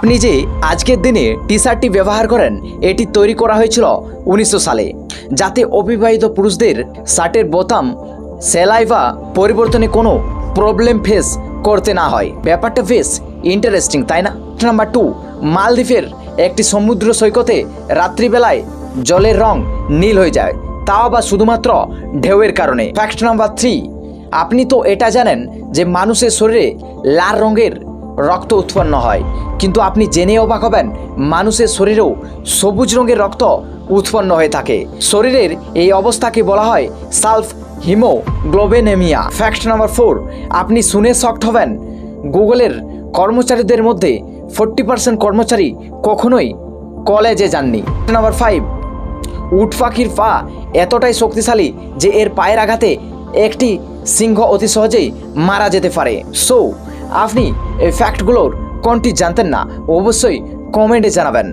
আপনি যে আজকের দিনে টি শার্টটি ব্যবহার করেন এটি তৈরি করা হয়েছিল 1900 সালে, যাতে অবিবাহিত পুরুষদের শার্টের বোতাম সেলাই বা পরিবর্তনে কোনো প্রবলেম ফেস করতে না হয়। ব্যাপারটা বেশ ইন্টারেস্টিং, তাই না? নাম্বার 2, মালদ্বীপের একটি সমুদ্র সৈকতে রাত্রিবেলায় জলের রং নীল হয়ে যায়, তাও আবার শুধুমাত্র ঢেউয়ের কারণে। ফ্যাক্ট নাম্বার 3, আপনি তো এটা জানেন যে মানুষের শরীরে লাল রঙের রক্ত উৎপন্ন হয়, কিন্তু আপনি জেনে অবাক হবেন মানুষের শরীরেও সবুজ রঙের রক্ত উৎপন্ন হয়ে থাকে। শরীরের এই অবস্থাকে বলা হয় সালফ হিমোগ্লোবিনেমিয়া। ফ্যাক্ট নাম্বার 4, আপনি শুনে শকড হবেন গুগলের কর্মচারীদের মধ্যে 40% কর্মচারী কখনোই কলেজে যাননি। নাম্বার 5, উট পাখির পা এতটাই শক্তিশালী যে এর পায়ের আঘাতে একটি সিংহ অতি সহজেই মারা যেতে পারে। সো আপনি এই ফ্যাক্টগুলোর কোনটি জানতেন না? অবশ্যই কমেন্টে জানাবেন।